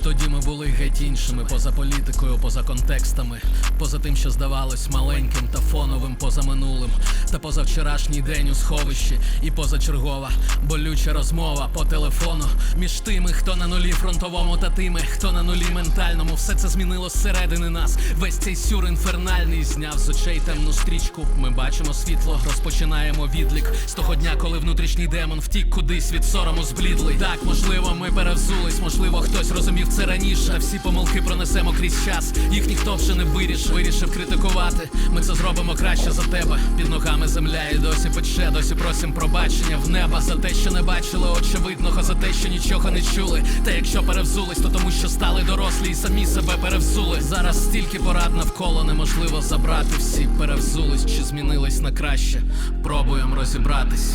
Тоді ми були геть іншими, поза політикою, поза контекстами, поза тим, що здавалось маленьким та фоновим, поза минулим, та поза вчорашній день у сховищі, і позачергова болюча розмова по телефону між тими, хто на нулі фронтовому, та тими, хто на нулі ментальному. Все це змінило зсередини нас. Весь цей сюр інфернальний зняв з очей темну стрічку. Ми бачимо світло, розпочинаємо відлік з того дня, коли внутрішній демон втік кудись від сорому зблідлий. Так, можливо, ми перевзулись, можливо, хтось розумів це раніше, а всі помилки пронесемо крізь час. Їх ніхто вже не вирішив критикувати. Ми це зробимо краще за тебе. Під ногами земля і досі пече, досі просим пробачення в неба за те, що не бачили очевидного, за те, що нічого не чули. Та якщо перевзулись, то тому, що стали дорослі і самі себе перевзули. Зараз стільки порад навколо, неможливо забрати. Всі перевзулись чи змінились на краще. Пробуємо розібратись.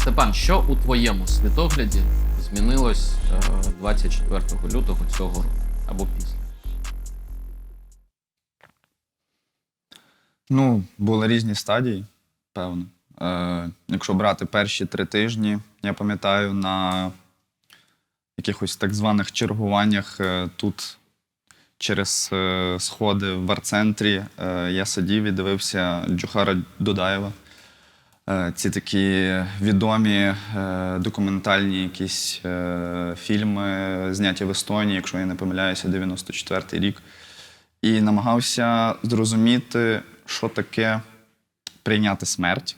Степан, що у твоєму світогляді змінилось 24 лютого цього року або після? Ну, були різні стадії, певно. Якщо брати перші 3 тижні, я пам'ятаю, на якихось так званих чергуваннях тут через сходи в арт-центрі я сидів і дивився Джохара Дудаєва. Ці такі відомі документальні якісь фільми, зняті в Естонії, якщо я не помиляюся, 94-й рік. І намагався зрозуміти, що таке прийняти смерть.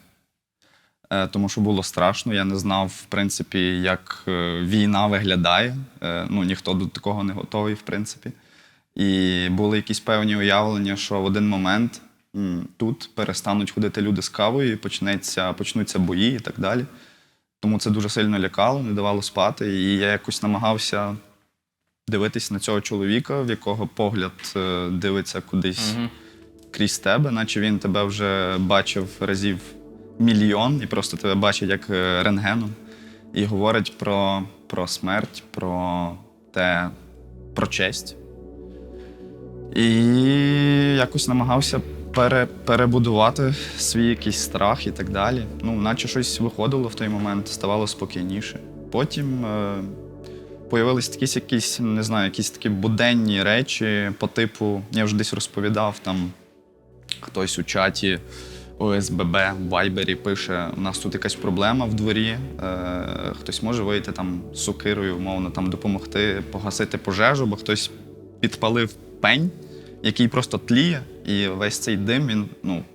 Тому що було страшно, я не знав, в принципі, як війна виглядає. Ну, ніхто до такого не готовий, в принципі. І були якісь певні уявлення, що в один момент тут перестануть ходити люди з кавою, і почнуться бої і так далі. Тому це дуже сильно лякало, не давало спати. І я якось намагався дивитись на цього чоловіка, в якого погляд дивиться кудись крізь тебе, наче він тебе вже бачив разів мільйон і просто тебе бачить як рентгеном. І говорить про смерть, про честь. І якось намагався перебудувати свій якийсь страх і так далі. Ну, наче щось виходило в той момент, ставало спокійніше. Потім появились якісь, не знаю, якісь такі буденні речі по типу, я вже десь розповідав, там хтось у чаті ОСББ, в Вайбері пише, у нас тут якась проблема в дворі, хтось може вийти там з сокирою, умовно, там допомогти погасити пожежу, бо хтось підпалив пень, який просто тліє, і весь цей дим, він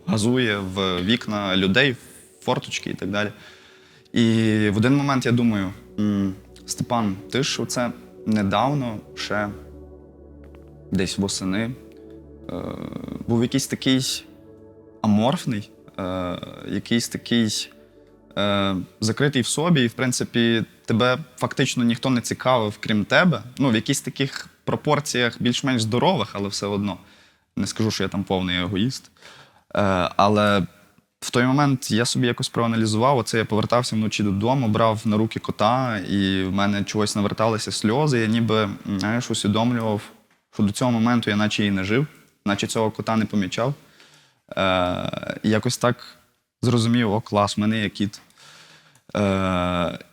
газує в вікна людей, в форточки і так далі. І в один момент я думаю, Степан, ти ж оце недавно, ще десь восени, був якийсь такий аморфний, якийсь такий закритий в собі, і, в принципі, тебе фактично ніхто не цікавив, крім тебе. Ну, в якихось таких пропорціях більш-менш здорових, але все одно. Не скажу, що я там повний егоїст. Але в той момент я собі якось проаналізував, оце я повертався вночі додому, брав на руки кота, і в мене чогось наверталися сльози, я ніби, знаєш, усвідомлював, що до цього моменту я наче і не жив, наче цього кота не помічав. І якось так зрозумів, о, клас, в мене є кіт.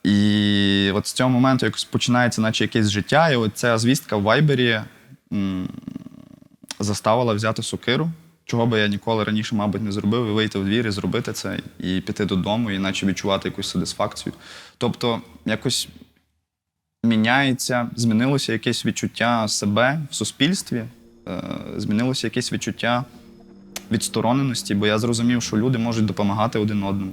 І от з цього моменту якось починається наче якесь життя, і от ця звістка в Вайбері заставила взяти сокиру, чого би я ніколи раніше, мабуть, не зробив, і вийти в двір, і зробити це, і піти додому, і наче відчувати якусь сатисфакцію. Тобто якось міняється, змінилося якесь відчуття себе в суспільстві, змінилося якесь відчуття відстороненості, бо я зрозумів, що люди можуть допомагати один одному.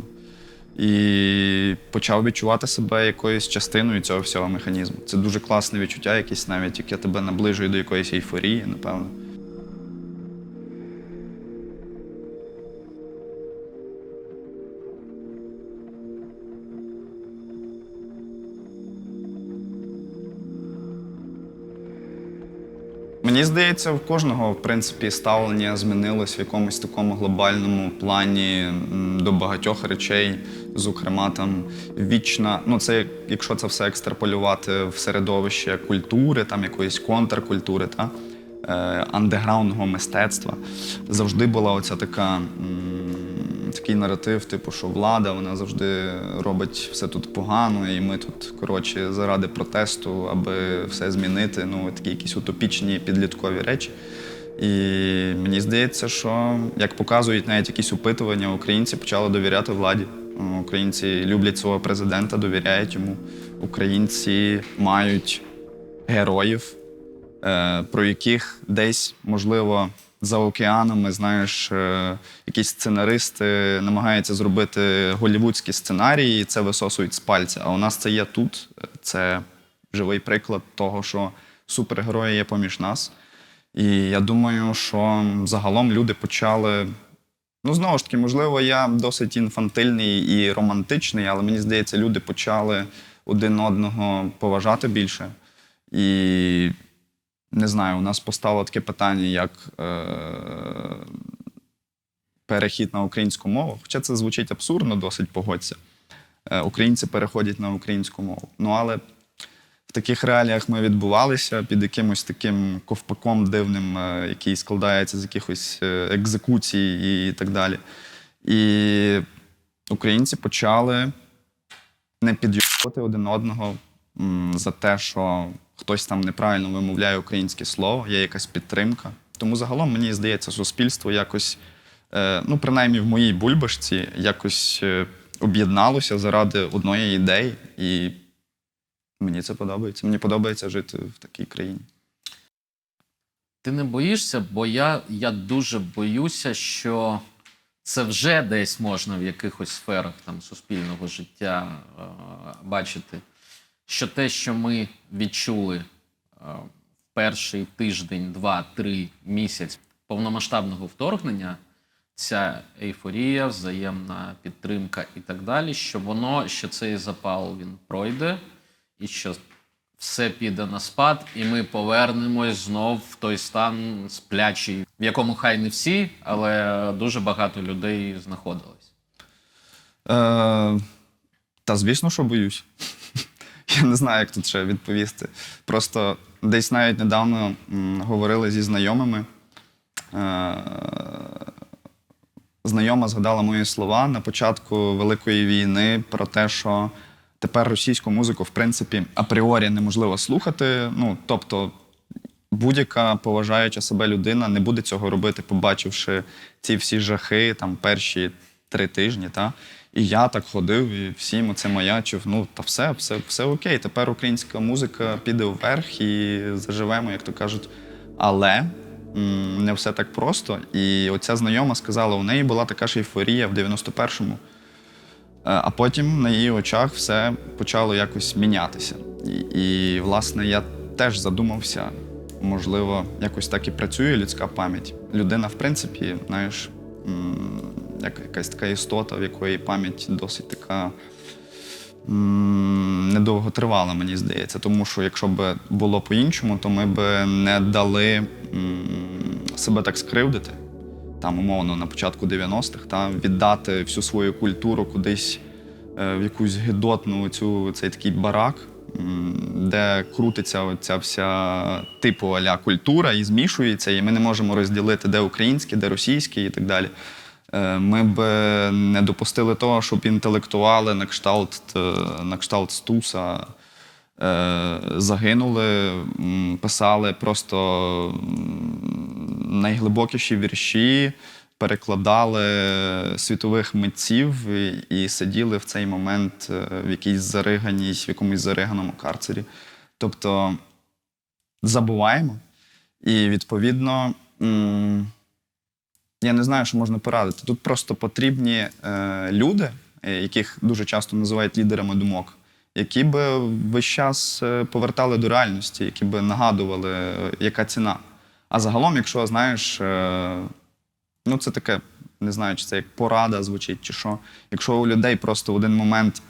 І почав відчувати себе якоюсь частиною цього всього механізму. Це дуже класне відчуття, якесь навіть, яке тебе наближує до якоїсь ейфорії, напевно. Мені здається, в кожного, в принципі, ставлення змінилось в якомусь такому глобальному плані до багатьох речей, зокрема, там, вічна, ну, це, якщо це все екстраполювати в середовище культури, там, якоїсь контркультури, андеграундного мистецтва, завжди була оця така, такий наратив, типу, що влада, вона завжди робить все тут погано, і ми тут, коротше, заради протесту, аби все змінити. Ну, такі якісь утопічні підліткові речі. І мені здається, що, як показують навіть якісь опитування, українці почали довіряти владі. Українці люблять свого президента, довіряють йому. Українці мають героїв, про яких десь, можливо, за океанами, знаєш, якісь сценаристи намагаються зробити голлівудські сценарії і це висосують з пальця. А у нас це є тут. Це живий приклад того, що супергерої є поміж нас. І я думаю, що загалом люди почали... Ну, знову ж таки, можливо, я досить інфантильний і романтичний, але мені здається, люди почали один одного поважати більше. І, не знаю, у нас постало таке питання, як перехід на українську мову. Хоча це звучить абсурдно, досить, погодься. Українці переходять на українську мову. Ну, але в таких реаліях ми відбувалися під якимось таким ковпаком дивним, який складається з якихось екзекуцій і так далі. І українці почали не підйобувати один одного за те, що хтось там неправильно вимовляє українське слово, є якась підтримка. Тому загалом, мені здається, суспільство якось, ну, принаймні в моїй бульбашці, якось об'єдналося заради одної ідеї. І мені це подобається. Мені подобається жити в такій країні. Ти не боїшся, бо я дуже боюся, що це вже десь можна в якихось сферах там, суспільного життя бачити, що те, що ми відчули в перший тиждень, 2-3 місяць повномасштабного вторгнення, ця ейфорія, взаємна підтримка і так далі, що цей запал він пройде, і що все піде на спад, і ми повернемось знов в той стан сплячий, в якому хай не всі, але дуже багато людей знаходилось. Та звісно, що боюсь. Я не знаю, як тут ще відповісти. Просто десь навіть недавно говорили зі знайомими. Знайома згадала мої слова на початку Великої війни про те, що тепер російську музику, в принципі, апріорі неможливо слухати. Ну, тобто, будь-яка поважаюча себе людина не буде цього робити, побачивши ці всі жахи, там, перші 3 тижні, та? І я так ходив, і всім оце маячив. Ну, та все окей, тепер українська музика піде вверх і заживемо, як то кажуть. Але не все так просто. І оця знайома сказала, у неї була така ж ейфорія в 91-му. А потім на її очах все почало якось мінятися. І, власне, я теж задумався, можливо, якось так і працює людська пам'ять. Людина, в принципі, знаєш, якась така істота, в якої пам'ять досить така недовготривала, мені здається. Тому що якщо б було по-іншому, то ми б не дали себе так скривдити. Там, умовно, на початку 90-х, віддати всю свою культуру кудись в якусь гидотну цей такий барак, де крутиться ця вся типу а-ля культура і змішується, і ми не можемо розділити, де українське, де російське і так далі. Ми б не допустили того, щоб інтелектуали на кшталт Стуса загинули, писали просто найглибокіші вірші, перекладали світових митців і сиділи в цей момент в якомусь зариганому карцері. Тобто забуваємо. І, відповідно, я не знаю, що можна порадити. Тут просто потрібні люди, яких дуже часто називають лідерами думок, які би весь час повертали до реальності, які би нагадували, яка ціна. А загалом, якщо, знаєш, ну це таке, не знаю, чи це як порада звучить, чи що. Якщо у людей просто в один момент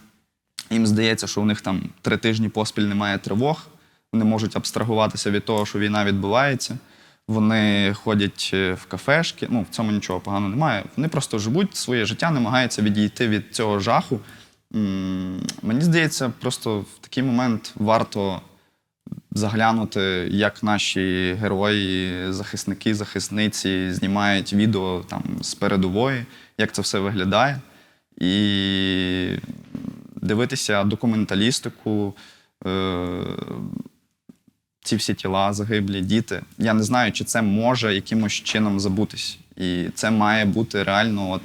їм здається, що у них там 3 тижні поспіль немає тривог, вони можуть абстрагуватися від того, що війна відбувається, вони ходять в кафешки, ну в цьому нічого поганого немає, вони просто живуть своє життя, намагаються відійти від цього жаху. Мені здається, просто в такий момент варто заглянути, як наші герої, захисники, захисниці знімають відео там з передової, як це все виглядає. І дивитися документалістику, ці всі тіла, загиблі, діти. Я не знаю, чи це може якимось чином забутись. І це має бути реально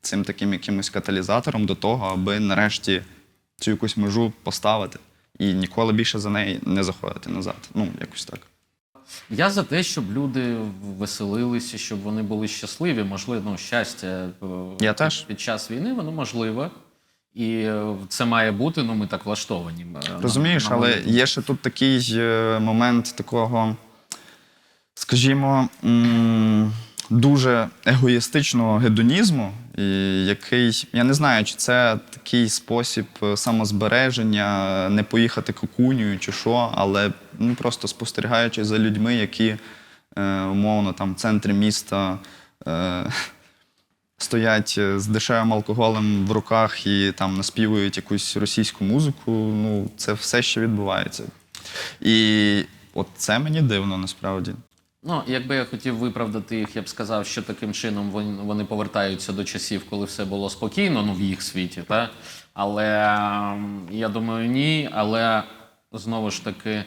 цим таким якимось каталізатором до того, аби нарешті цю якусь межу поставити і ніколи більше за неї не заходити назад. Ну, якось так. Я за те, щоб люди веселилися, щоб вони були щасливі. Можливо, щастя Я теж. під час війни, воно можливе. І це має бути, ми так влаштовані. Розумієш, але є ще тут такий момент такого, скажімо, дуже егоїстичного гедонізму, який, я не знаю, чи це такий спосіб самозбереження, не поїхати кукунею чи що, але просто спостерігаючи за людьми, які умовно там в центрі міста стоять з дешевим алкоголем в руках і там наспівують якусь російську музику, це все ще відбувається. І от це мені дивно насправді. Якби я хотів виправдати їх, я б сказав, що таким чином вони повертаються до часів, коли все було спокійно, в їх світі, так? Але я думаю, ні. Але, знову ж таки,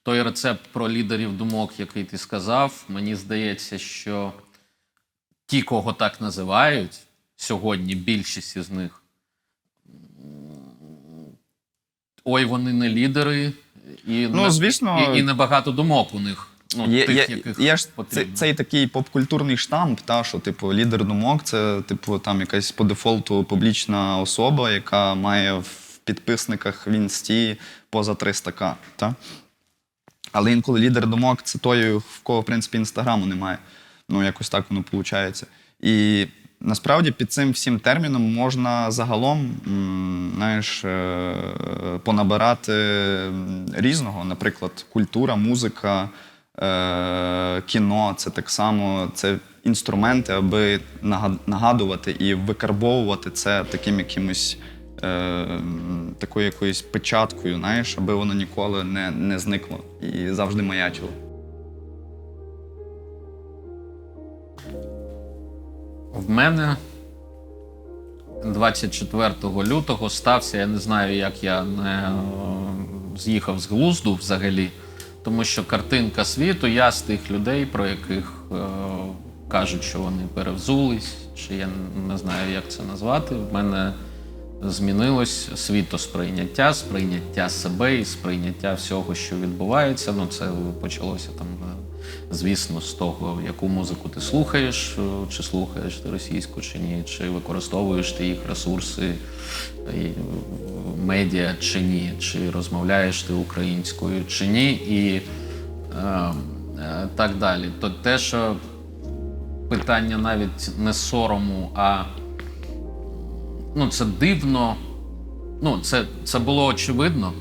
той рецепт про лідерів думок, який ти сказав, мені здається, що ті, кого так називають, сьогодні більшість із них, вони не лідери, і, звісно, і небагато думок у них. Цей такий попкультурний штамп, що лідер думок – це там якась по дефолту публічна особа, яка має в підписниках в інсті поза 300К. Але інколи лідер думок – це той, в кого, в принципі, інстаграму немає. Якось так воно виходить. І насправді під цим всім терміном можна загалом, понабирати різного. Наприклад, культура, музика, кіно – це так само, це інструменти, аби нагадувати і викарбовувати це таким якимось, такою якоюсь печаткою, аби воно ніколи не зникло і завжди маячило. В мене 24 лютого стався, я не знаю, як я не з'їхав з глузду взагалі, тому що картинка світу, я з тих людей, про яких кажуть, що вони перевзулись, чи я не знаю, як це назвати, в мене змінилось світосприйняття, сприйняття себе і сприйняття всього, що відбувається. Це почалося там, звісно, з того, яку музику ти слухаєш, чи слухаєш ти російську, чи ні, чи використовуєш ти їх ресурси, медіа, чи ні, чи розмовляєш ти українською, чи ні, і так далі. То те, що питання навіть не сорому, а це дивно, це було очевидно.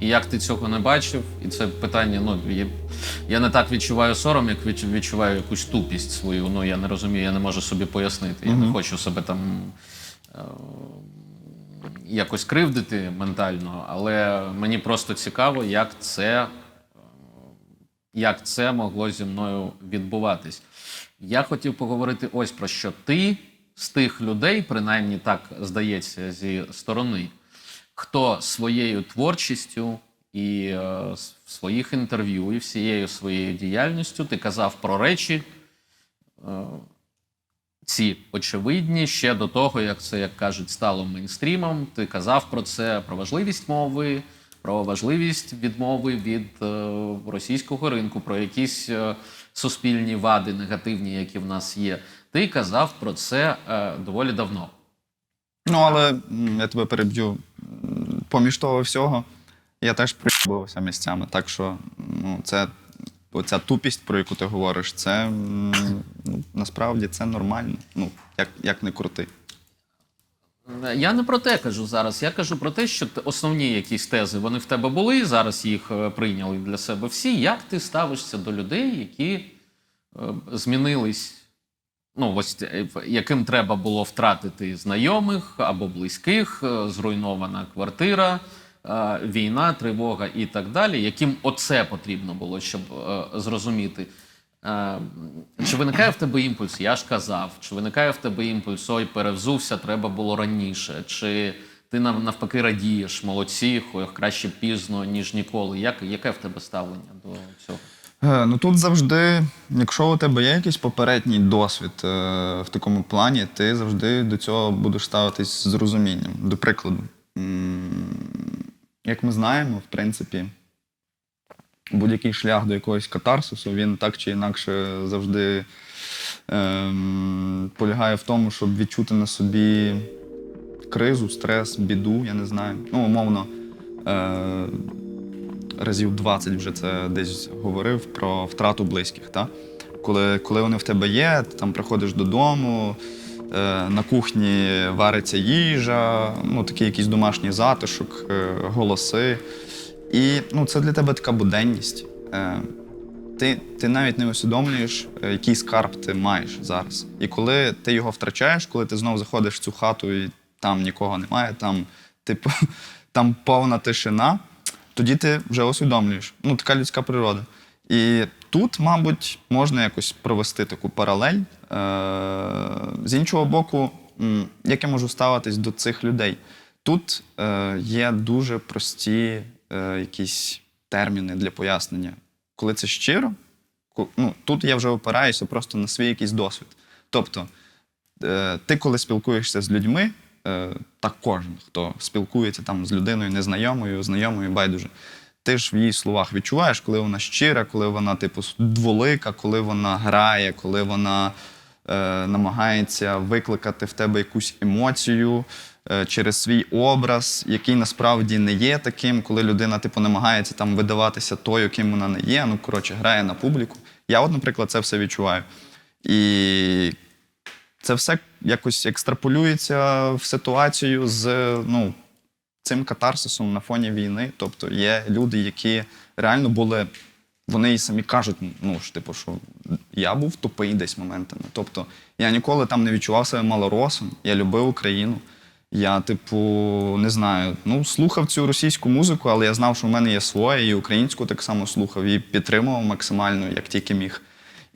І як ти цього не бачив, і це питання, я не так відчуваю сором, як відчуваю якусь тупість свою, я не розумію, я не можу собі пояснити, я не хочу себе там якось кривдити ментально, але мені просто цікаво, як це могло зі мною відбуватись. Я хотів поговорити ось про що. Ти з тих людей, принаймні так здається зі сторони, хто своєю творчістю і в своїх інтерв'ю, і всією своєю діяльністю ти казав про речі ці очевидні ще до того, як це, як кажуть, стало мейнстрімом. Ти казав про це, про важливість мови, про важливість відмови від російського ринку, про якісь суспільні вади негативні, які в нас є. Ти казав про це доволі давно. Але я тебе переб'ю. Поміж того всього, я теж приїбався місцями. Так що оця тупість, про яку ти говориш, це насправді це нормально. Як не крути. Я не про те кажу зараз. Я кажу про те, що основні якісь тези, вони в тебе були, зараз їх прийняли для себе всі. Як ти ставишся до людей, які змінились, яким треба було втратити знайомих або близьких, зруйнована квартира, війна, тривога і так далі, яким оце потрібно було, щоб зрозуміти. Чи виникає в тебе імпульс? Я ж казав. Чи виникає в тебе імпульс? Ой, перевзувся, треба було раніше. Чи ти навпаки радієш? Молодці, краще пізно, ніж ніколи. Яке в тебе ставлення до цього? Ну тут завжди, якщо у тебе є якийсь попередній досвід в такому плані, ти завжди до цього будеш ставитись з розумінням. До прикладу, як ми знаємо, в принципі, будь-який шлях до якогось катарсису, він так чи інакше завжди полягає в тому, щоб відчути на собі кризу, стрес, біду, я не знаю. Ну, умовно, разів 20 вже це десь говорив про втрату близьких. Та? Коли вони в тебе є, ти там приходиш додому, на кухні вариться їжа, ну, такий якийсь домашній затишок, голоси. І це для тебе така буденність. Ти навіть не усвідомлюєш, який скарб ти маєш зараз. І коли ти його втрачаєш, коли ти знов заходиш в цю хату і там нікого немає, там повна тишина, тоді ти вже усвідомлюєш. Така людська природа. І тут, мабуть, можна якось провести таку паралель. З іншого боку, як я можу ставитись до цих людей? Тут є дуже прості якісь терміни для пояснення. Коли це щиро, тут я вже опираюся просто на свій якийсь досвід. Тобто, ти коли спілкуєшся з людьми, так кожен, хто спілкується там з людиною незнайомою, знайомою, байдуже, ти ж в її словах відчуваєш, коли вона щира, коли вона, дволика, коли вона грає, коли вона намагається викликати в тебе якусь емоцію через свій образ, який насправді не є таким, коли людина намагається там видаватися тою, ким вона не є, грає на публіку. Я наприклад, це все відчуваю. І це все якось екстраполюється в ситуацію з цим катарсисом на фоні війни. Тобто є люди, які реально були, вони і самі кажуть, що я був тупий десь моментами. Тобто я ніколи там не відчував себе малоросом, я любив Україну. Я, не знаю, слухав цю російську музику, але я знав, що в мене є своє, і українську так само слухав, і підтримував максимально, як тільки міг.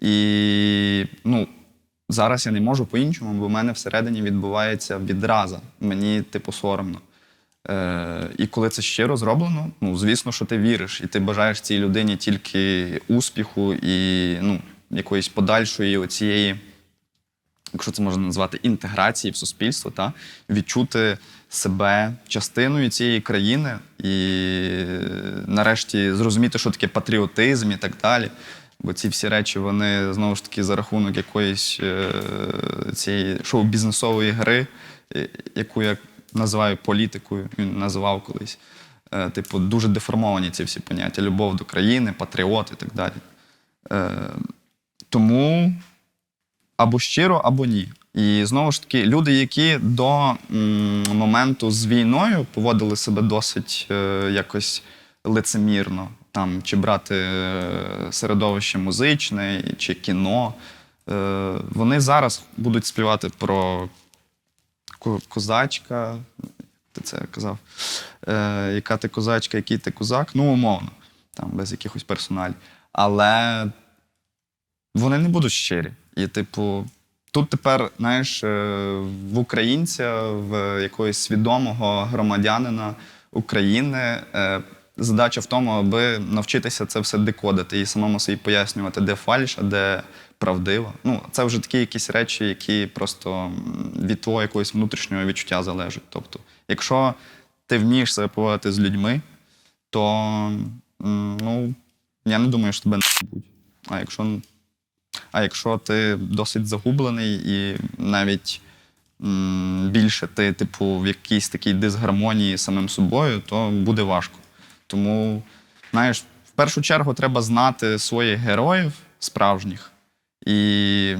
І, зараз я не можу по-іншому, бо в мене всередині відбувається відраза. Мені, соромно. І коли це щиро зроблено, звісно, що ти віриш, і ти бажаєш цій людині тільки успіху і, якоїсь подальшої оцієї, якщо це можна назвати, інтеграції в суспільство, відчути себе частиною цієї країни і нарешті зрозуміти, що таке патріотизм і так далі. Бо ці всі речі, вони, знову ж таки, за рахунок якоїсь цієї шоу-бізнесової гри, яку я називаю політикою, він називав колись, дуже деформовані ці всі поняття. Любов до країни, патріот і так далі. Тому або щиро, або ні. І знову ж таки, люди, які до моменту з війною поводили себе досить якось лицемірно, чи брати середовище музичне, чи кіно, вони зараз будуть співати про козачка, ти це казав, яка ти козачка, який ти козак, умовно, без якихось персоналів. Але вони не будуть щирі. І, тут тепер, знаєш, в українця, в якогось свідомого громадянина України задача в тому, аби навчитися це все декодити і самому собі пояснювати, де фальш, а де правдиво. Це вже такі якісь речі, які просто від твого якогось внутрішнього відчуття залежать. Тобто, якщо ти вмієш себе поводити з людьми, то, я не думаю, що тебе не будуть. А якщо ти досить загублений і навіть більше ти, в якійсь такій дисгармонії з самим собою, то буде важко. Тому, знаєш, в першу чергу треба знати своїх героїв справжніх і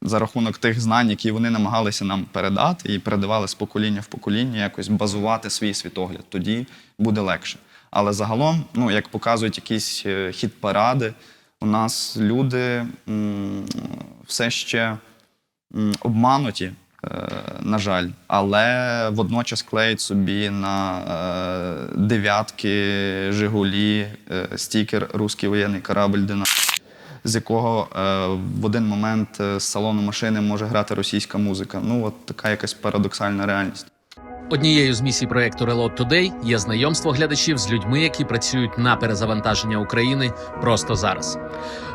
за рахунок тих знань, які вони намагалися нам передати і передавали з покоління в покоління, якось базувати свій світогляд. Тоді буде легше. Але загалом, як показують якісь хіт-паради, у нас люди все ще обмануті, на жаль, але водночас клеють собі на дев'ятки, Жигулі, стікер «Русський воєнний корабль», з якого в один момент з салону машини може грати російська музика. Ну, от така якась парадоксальна реальність. Однією з місій проекту Reload Today є знайомство глядачів з людьми, які працюють на перезавантаження України просто зараз.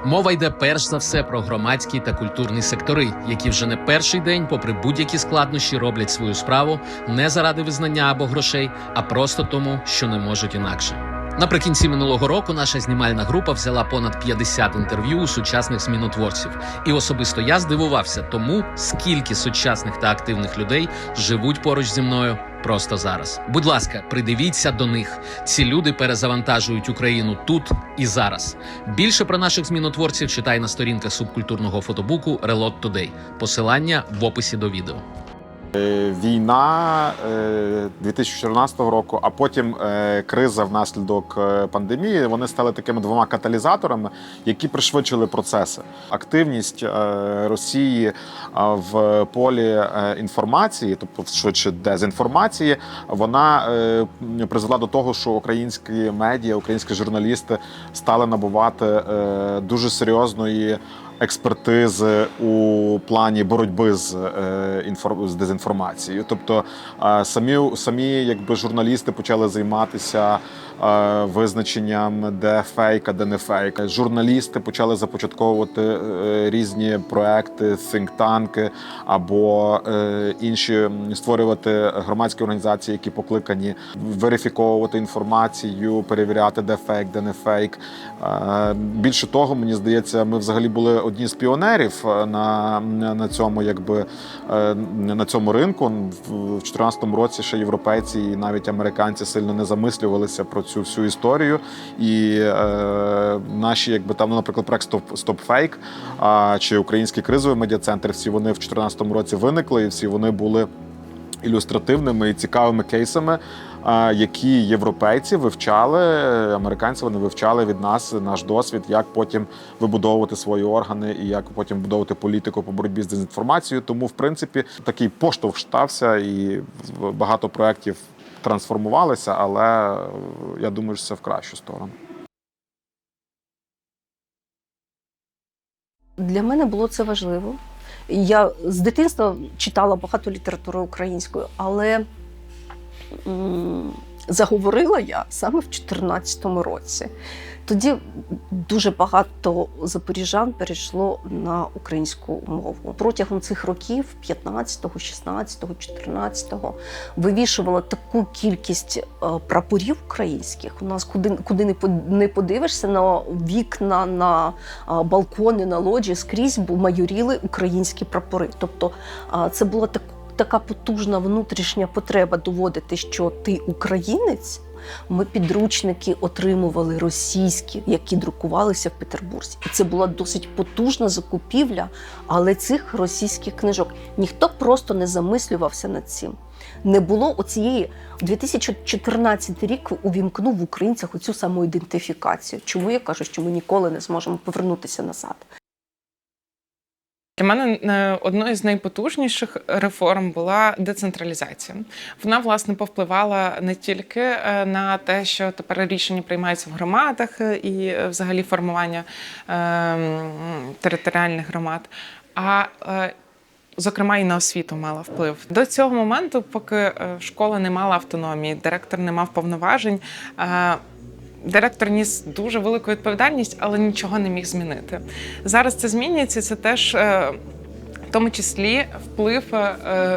Мова йде перш за все про громадські та культурні сектори, які вже не перший день, попри будь-які складнощі, роблять свою справу не заради визнання або грошей, а просто тому, що не можуть інакше. Наприкінці минулого року наша знімальна група взяла понад 50 інтерв'ю у сучасних змінотворців. І особисто я здивувався тому, скільки сучасних та активних людей живуть поруч зі мною просто зараз. Будь ласка, придивіться до них. Ці люди перезавантажують Україну тут і зараз. Більше про наших змінотворців читай на сторінках субкультурного фотобуку Reload Today. Посилання в описі до відео. Війна 2014 року, а потім криза внаслідок пандемії, вони стали такими двома каталізаторами, які пришвидшили процеси. Активність Росії в полі інформації, тобто швидше дезінформації, вона призвела до того, що українські медіа, українські журналісти стали набувати дуже серйозної експертизи у плані боротьби з дезінформацією. Тобто самі якби журналісти почали займатися визначенням, де фейк, а де не фейк. Журналісти почали започатковувати різні проекти, think-танки або інші, створювати громадські організації, які покликані верифіковувати інформацію, перевіряти, де фейк, де не фейк. Більше того, мені здається, ми взагалі були одні з піонерів на цьому ринку. В 2014 році ще європейці і навіть американці сильно не замислювалися про цю всю історію. І наші, наприклад, проект Stop Fake чи Український кризовий медіа-центр, всі вони в 2014 році виникли, і всі вони були ілюстративними і цікавими кейсами, які європейці вивчали, американці вони вивчали від нас наш досвід, як потім вибудовувати свої органи і як потім будувати політику по боротьбі з дезінформацією. Тому, в принципі, такий поштовх стався і багато проєктів трансформувалися, але я думаю, що це в кращу сторону. Для мене було це важливо. Я з дитинства читала багато літератури українською, але заговорила я саме в 2014 році. Тоді дуже багато запоріжан перейшло на українську мову. Протягом цих років, 15-го, 16-го, 14-го, вивішувала таку кількість прапорів українських. У нас куди не подивишся, на вікна, на балкони, на лоджії, скрізь майоріли українські прапори. Тобто це була така потужна внутрішня потреба доводити, що ти українець. Ми підручники отримували російські, які друкувалися в Петербурзі. І це була досить потужна закупівля, але цих російських книжок. Ніхто просто не замислювався над цим. Не було оцієї... 2014 рік увімкнув в українцях оцю самоідентифікацію. Чому я кажу, що ми ніколи не зможемо повернутися назад? Для мене одною з найпотужніших реформ була децентралізація. Вона, власне, повпливала не тільки на те, що тепер рішення приймаються в громадах і взагалі формування територіальних громад, а зокрема і на освіту мала вплив. До цього моменту, поки школа не мала автономії, директор не мав повноважень, директор ніс дуже велику відповідальність, але нічого не міг змінити. Зараз це змінюється, це теж в тому числі вплив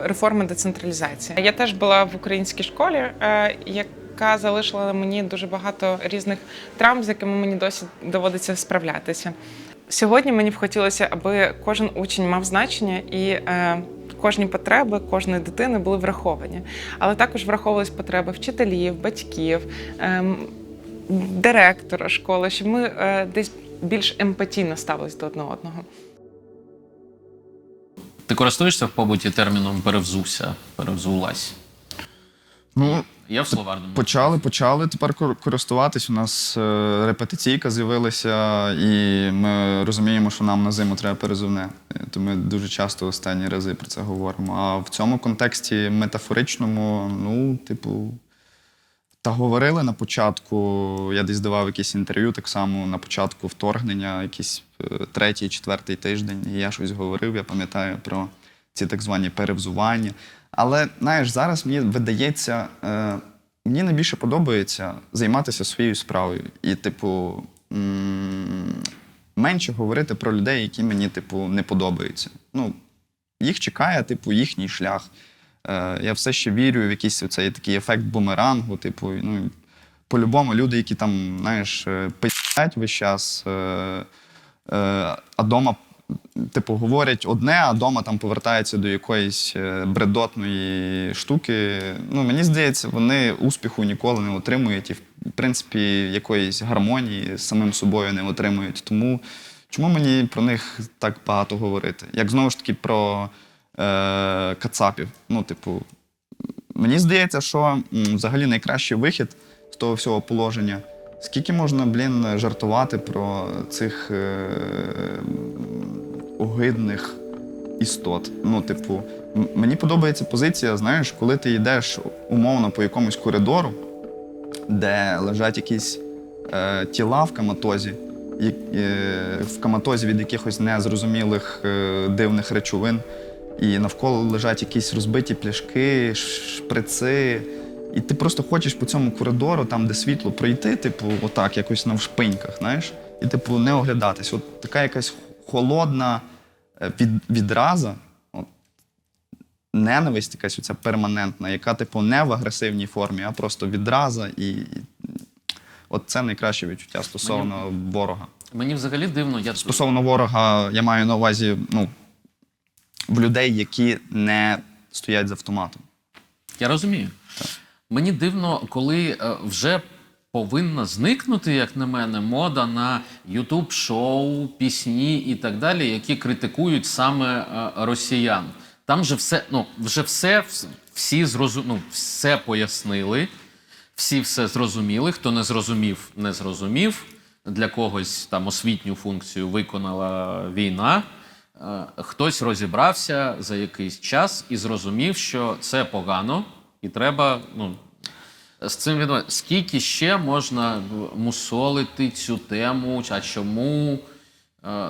реформи децентралізації. Я теж була в українській школі, яка залишила мені дуже багато різних травм, з якими мені досі доводиться справлятися. Сьогодні мені б хотілося, аби кожен учень мав значення і кожні потреби кожної дитини були враховані. Але також враховувались потреби вчителів, батьків, директора школи, щоб ми десь більш емпатійно ставились до одного одного. Ти користуєшся в побуті терміном «перевзувся», «перевзулась»? Ну, Я в словарному. почали тепер користуватись. У нас репетиційка з'явилася, і ми розуміємо, що нам на зиму треба перезувне. То ми дуже часто останні рази про це говоримо. А в цьому контексті метафоричному, Та говорили на початку, я десь давав якесь інтерв'ю, так само на початку вторгнення, якийсь 3-4 тиждень, і я щось говорив, я пам'ятаю про ці так звані перевзування. Але, знаєш, зараз мені видається, мені найбільше подобається займатися своєю справою. І, типу, менше говорити про людей, які мені, типу, не подобаються. Ну, їх чекає, типу, їхній шлях. Я все ще вірю в якийсь оцей такий ефект бумерангу, типу, ну, по-любому люди, які там, знаєш, пи***ять весь час, а дома, типу, говорять одне, а дома там повертаються до якоїсь бредотної штуки. Ну, мені здається, вони успіху ніколи не отримують і, в принципі, якоїсь гармонії з самим собою не отримують. Тому чому мені про них так багато говорити? Як, знову ж таки, про кацапів. Ну, типу, мені здається, що взагалі найкращий вихід з того всього положення. Скільки можна, жартувати про цих огидних істот. Ну, типу, мені подобається позиція, знаєш, коли ти йдеш умовно по якомусь коридору, де лежать якісь тіла в коматозі, в коматозі від якихось незрозумілих дивних речовин, і навколо лежать якісь розбиті пляшки, шприци. І ти просто хочеш по цьому коридору, там, де світло, пройти, типу, отак, якось навшпиньках, знаєш, і, типу, не оглядатись. От така якась холодна відраза, от, ненависть якась оця перманентна, яка, типу, не в агресивній формі, а просто відраза. І от це найкраще відчуття стосовно ворога. Мені взагалі дивно, Стосовно ворога, я маю на увазі, ну, в людей, які не стоять з автоматом. Я розумію. Мені дивно, коли вже повинна зникнути, як на мене, мода на ютуб-шоу, пісні і так далі, які критикують саме росіян. Там же все, ну, вже все пояснили, всі все зрозуміли, хто не зрозумів, не зрозумів. Для когось там освітню функцію виконала війна. Хтось розібрався за якийсь час і зрозумів, що це погано, і треба, ну, з цим відбуватися. Скільки ще можна мусолити цю тему, а чому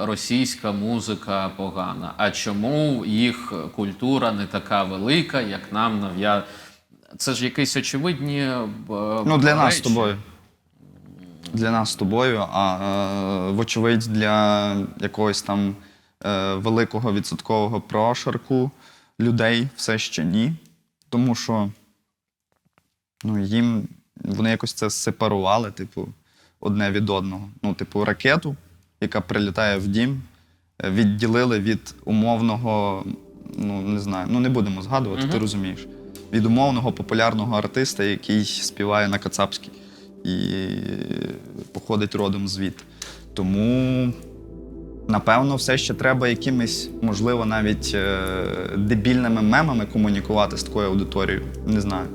російська музика погана, а чому їх культура не така велика, як нам нав'язує. Це ж якісь очевидні Ну, для нас речі. з тобою. Для нас з тобою, а вочевидь для якогось там великого відсоткового прошарку людей все ще ні. Тому що, ну, вони якось це сепарували, типу, одне від одного. Ну, типу, ракету, яка прилітає в дім, відділили від умовного, ну, не знаю, ну, не будемо згадувати, ти розумієш. Від умовного популярного артиста, який співає на кацапській і походить родом звідти. Тому, напевно, все ще треба якимись, можливо, навіть дебільними мемами комунікувати з такою аудиторією. Не знаю.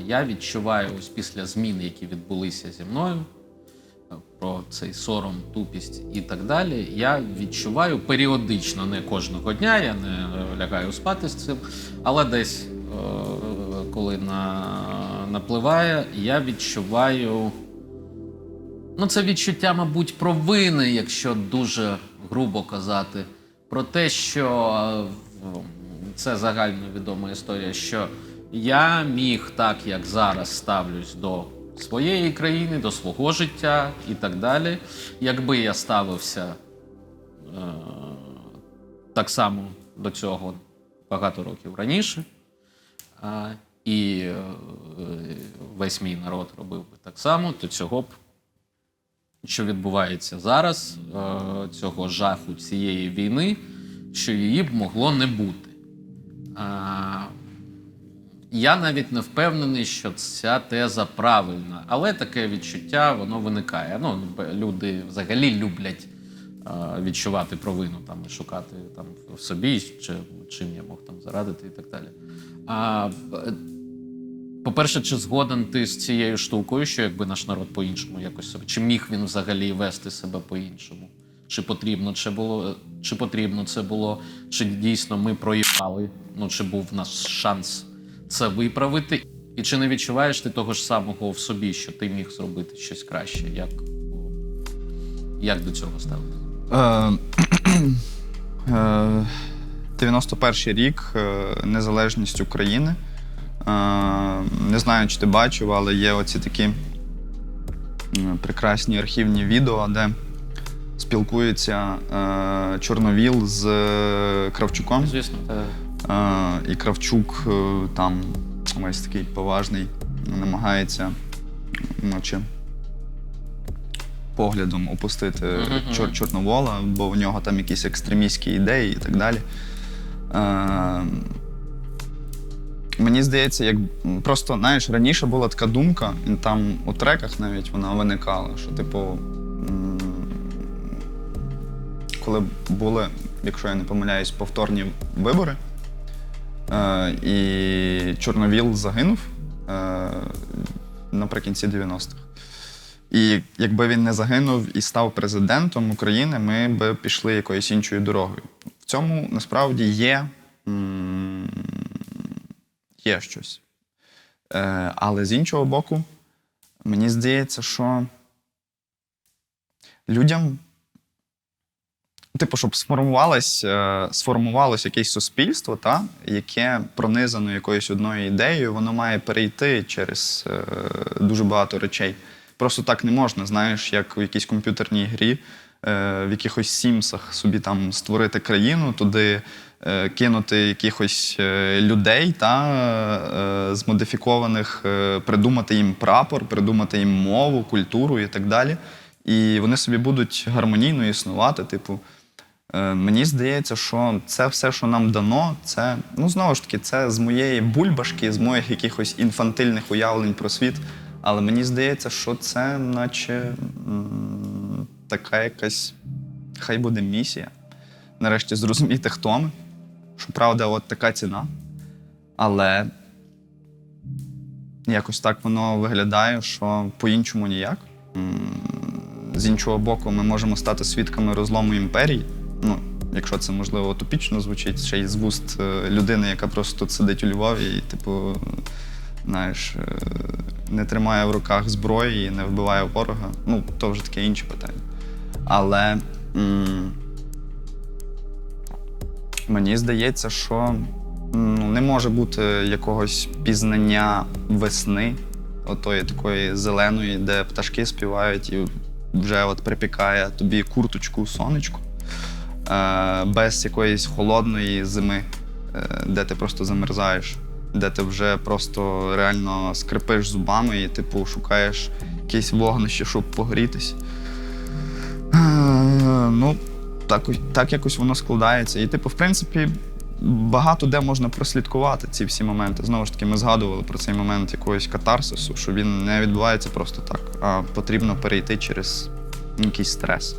Я відчуваю ось після змін, які відбулися зі мною, про цей сором, тупість і так далі, я відчуваю періодично, не кожного дня, я не лягаю спати з цим, але десь, коли напливає, я відчуваю, ну, це відчуття, мабуть, провини, якщо дуже грубо казати, про те, що це загальновідома історія, що я міг так, як зараз ставлюсь до своєї країни, до свого життя і так далі. Якби я ставився так само до цього багато років раніше, і весь мій народ робив би так само, то цього б, що відбувається зараз, цього жаху, цієї війни, що її б могло не бути. Я навіть не впевнений, що ця теза правильна, але таке відчуття, воно виникає. Ну, люди взагалі люблять відчувати провину там, і шукати там, в собі, чим я мог там зарадити і так далі. По-перше, чи згоден ти з цією штукою, що якби наш народ по-іншому якось себе, чи міг він взагалі вести себе по-іншому? чи потрібно це було, чи дійсно ми проїбали, ну чи був в нас шанс це виправити. І чи не відчуваєш ти того ж самого в собі, що ти міг зробити щось краще? Як до цього ставитися? 91-й рік, незалежність України. Не знаю, чи ти бачив, але є оці такі прекрасні архівні відео, де спілкується Чорновіл з Кравчуком. Звісно. І Кравчук там весь такий поважний, намагається наче поглядом опустити Чорновола, бо у нього там якісь екстремістські ідеї і так далі. Мені здається, як просто, знаєш, раніше була така думка, і там у треках навіть вона виникала, що, типу, коли були, якщо я не помиляюсь, повторні вибори, і Чорновіл загинув наприкінці 90-х. І якби він не загинув і став президентом України, ми б пішли якоюсь іншою дорогою. В цьому насправді є щось. Але з іншого боку, мені здається, що людям, типу, щоб сформувалось якесь суспільство, яке пронизано якоюсь одною ідеєю, воно має перейти через дуже багато речей. Просто так не можна, знаєш, як у якійсь комп'ютерній грі, в якихось сімсах собі там створити країну, туди кинути якихось людей, змодифікованих, придумати їм прапор, придумати їм мову, культуру і так далі. І вони собі будуть гармонійно існувати. Типу, мені здається, що це все, що нам дано, це, ну, знову ж таки, це з моєї бульбашки, з моїх якихось інфантильних уявлень про світ. Але мені здається, що це наче така якась, хай буде місія. Нарешті зрозуміти, хто ми. Що, правда, от така ціна. Але якось так воно виглядає, що по-іншому ніяк. З іншого боку, ми можемо стати свідками розлому імперії. Ну, якщо це, можливо, утопічно звучить, ще й з вуст людини, яка просто тут сидить у Львові і, типу, знаєш, не тримає в руках зброї і не вбиває ворога. Ну, то вже таке інше питання. Але мені здається, що не може бути якогось пізнання весни, отої такої зеленої, де пташки співають і вже от припікає тобі курточку, сонечко, без якоїсь холодної зими, де ти просто замерзаєш, де ти вже просто реально скрипиш зубами і, типу, шукаєш якесь вогнище, щоб погрітись. Ну, так якось воно складається. І, типу, в принципі, багато де можна прослідкувати ці всі моменти. Знову ж таки, ми згадували про цей момент якогось катарсису, що він не відбувається просто так, а потрібно перейти через якийсь стрес.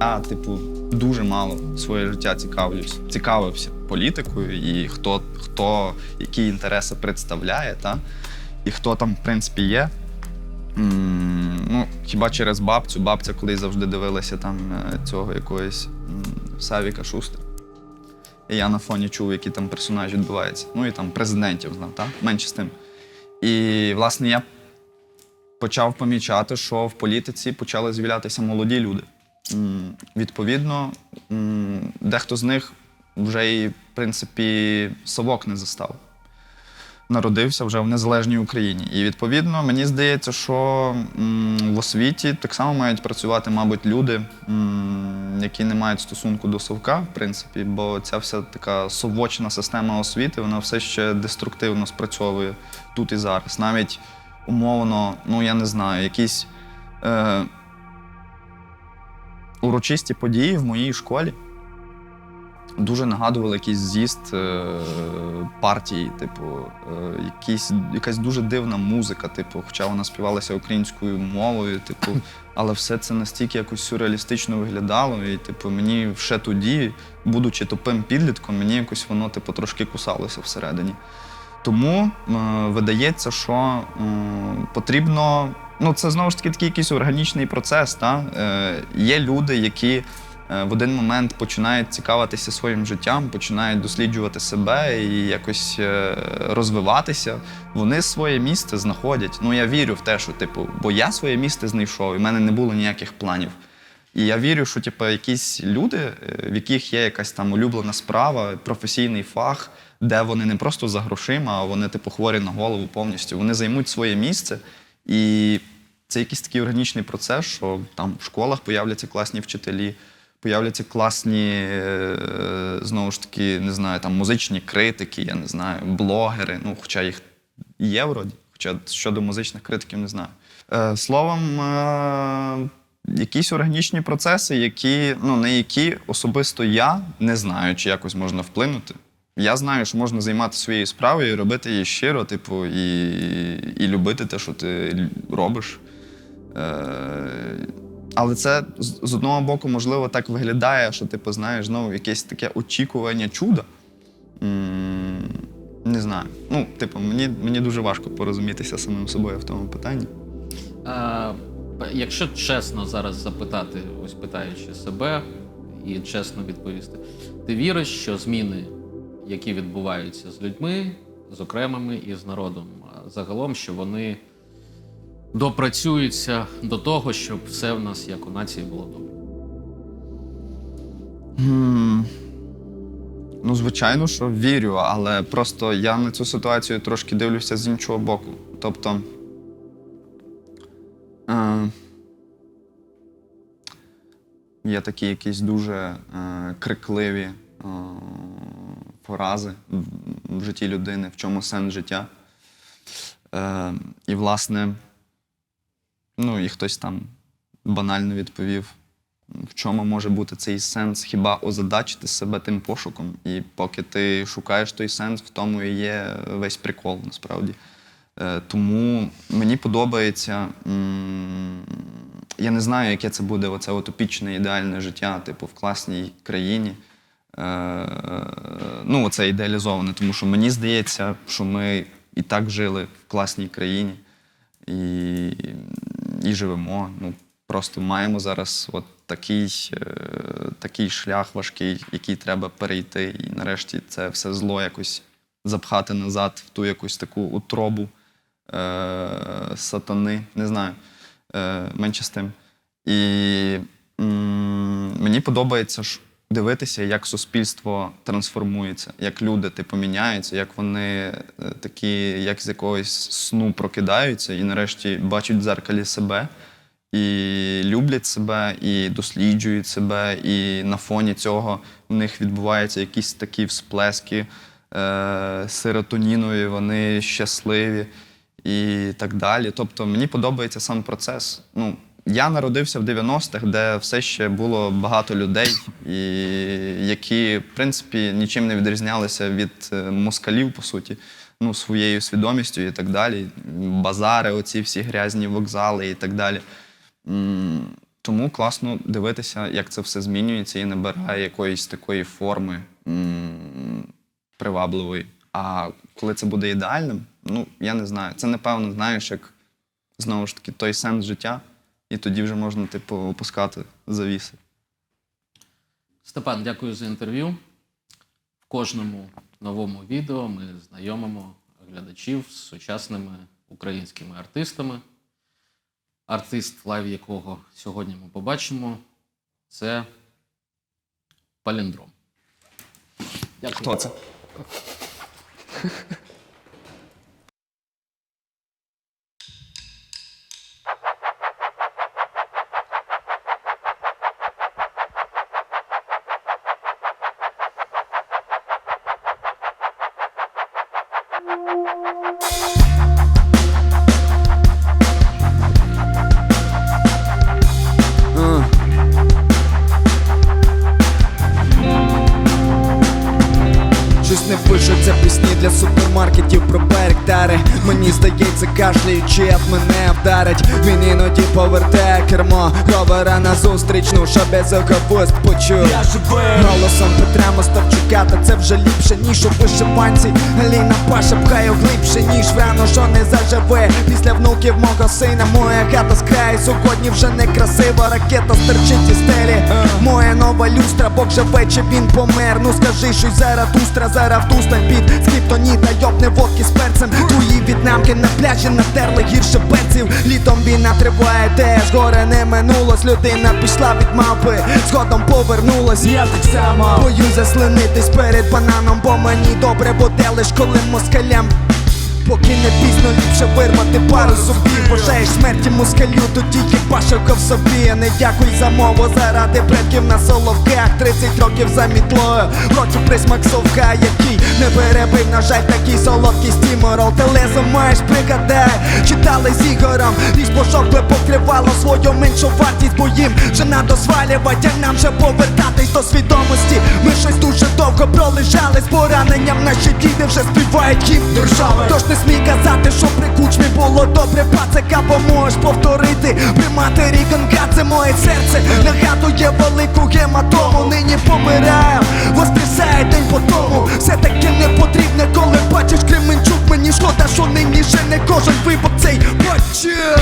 Я, типу, дуже мало своє життя цікавився політикою і хто які інтереси представляє, і хто там, в принципі, є. Ну, хіба через бабцю. Бабця колись завжди дивилася там цього якогось Савіка Шустера. І я на фоні чув, які там персонажі відбуваються. Ну і там президентів знав, менше з тим. І, власне, я почав помічати, що в політиці почали з'являтися молоді люди. Відповідно, дехто з них вже і, в принципі, совок не застав. Народився вже в незалежній Україні. І, відповідно, мені здається, що в освіті так само мають працювати, мабуть, люди, які не мають стосунку до совка, в принципі, бо ця вся така совочна система освіти, вона все ще деструктивно спрацьовує тут і зараз. Навіть умовно, ну, я не знаю, якісь урочисті події в моїй школі дуже нагадували якийсь з'їзд партії, типу, якась дуже дивна музика, типу, хоча вона співалася українською мовою, типу, але все це настільки якось сюрреалістично виглядало, і, типу, мені ще тоді, будучи тупим підлітком, мені якось воно, типу, трошки кусалося всередині. Тому видається, що потрібно ну, це знову ж таки такий якийсь органічний процес. Та? Є люди, які в один момент починають цікавитися своїм життям, починають досліджувати себе і якось розвиватися. Вони своє місце знаходять. Ну, я вірю в те, що, типу, бо я своє місце знайшов, і в мене не було ніяких планів. І я вірю, що, типу, якісь люди, в яких є якась там улюблена справа, професійний фах, де вони не просто за грошима, а вони, типу, хворі на голову повністю, вони займуть своє місце. І це якийсь такий органічний процес, що там в школах появляться класні вчителі, появляться класні, знову ж таки, не знаю, там музичні критики, я не знаю, блогери, ну, хоча їх є вроді, хоча щодо музичних критиків не знаю. Словом, якісь органічні процеси, які, ну, на які особисто я не знаю, чи якось можна вплинути. Я знаю, що можна займатися своєю справою і робити її щиро, типу, і любити те, що ти робиш. Але це, з одного боку, можливо, так виглядає, що, типу, знаєш, знову якесь таке очікування чуда. Не знаю. Ну, типу, мені дуже важко порозумітися самим собою в тому питанні. Якщо чесно зараз запитати, ось питаючи себе, і чесно відповісти, ти віриш, що зміни, які відбуваються з людьми, з окремими і з народом, загалом, що вони допрацюються до того, щоб все в нас, як у нації, було добре? Ну, звичайно, що вірю, але просто я на цю ситуацію трошки дивлюся з іншого боку. Тобто, є такі якісь дуже крикливі фрази в житті людини, в чому сенс життя. І, власне, ну, і хтось там банально відповів, в чому може бути цей сенс, хіба озадачити себе тим пошуком. І поки ти шукаєш той сенс, в тому і є весь прикол, насправді. Тому мені подобається, я не знаю, яке це буде оце утопічне ідеальне життя, типу, в класній країні. Ну, оце ідеалізоване, тому що мені здається, що ми і так жили в класній країні і живемо. Ну, просто маємо зараз от такий шлях важкий, який треба перейти, і нарешті це все зло якось запхати назад в ту якусь таку утробу сатани, не знаю, менше з тим. І мені подобається дивитися, як суспільство трансформується, як люди типу міняються, як вони такі, як з якогось сну прокидаються і нарешті бачать в дзеркалі себе, і люблять себе, і досліджують себе, і на фоні цього в них відбуваються якісь такі всплески серотонінові, вони щасливі і так далі. Тобто мені подобається сам процес. Ну, я народився в 90-х, де все ще було багато людей, які, в принципі, нічим не відрізнялися від москалів, по суті, ну, своєю свідомістю і так далі. Базари, оці всі грязні вокзали і так далі. Тому класно дивитися, як це все змінюється і набирає якоїсь такої форми привабливої. А коли це буде ідеальним, ну, я не знаю. Це, напевно, знаєш, як, знову ж таки, той сенс життя, і тоді вже можна, типу, опускати завіси. Степан, дякую за інтерв'ю. В кожному новому відео ми знайомимо глядачів з сучасними українськими артистами. Артист, лайв якого сьогодні ми побачимо, це Паліндром. Дякую. Хто це? Щось не пишуться пісні для супермаркетів про перектари. Мені здається, кашляючи, об мене вдарить. Він іноді повертає кермо, ровера на зустрічну, щоб без оковуст почув. Я живий голосом Петра Мостовчука, та це вже ліпше, ніж у вишиванці. Аліна Паша пхає глибше, ніж в рану, що не заживе. Після внуків мого сина моя хата з краю. Сьогодні вже не красива ракета стерчить із стелі. Моя нова люстра, Бог живе, чи він помер. Ну скажи, що й Заратустра, Заратустра під скриптоніта, йобне водки з перцем. Твої в'єтнамки на пляжі натерли гірше перців. Літом війна триває теж, горе не минулось. Людина пішла від мавпи, згодом повернулась. Я так само боюсь заслинитись перед бананом, бо мені добре буде лиш коли москалям. Поки не пізно, ліпше вирвати пару зубів. Бажаєш смерті москалю, тоді хіба шока в собі. Не дякуй за мову, заради предків на соловках. 30 років за мітлою, в роті присмак совка, який не перебив, на жаль, такий солодкий стіморол. Телезо маєш, пригадай, читали з Ігорем. Річ божок би покривало свою меншу вартість, бо їм вже надо звалювати, а нам вже повертатись до свідомості. Ми щось дуже довго пролежали з пораненням, наші діти вже співають гімн держави. Тож не смій казати, що при кучмі було добре, пацака, бо можеш повторити. При матері Гонгадзе моє серце нагадує велику гематому. Нині помираю, воскресає день по тому. Все таки не потрібне, коли бачиш Кременчук. Мені шкода, що нині ще не кожен випав цей бачив.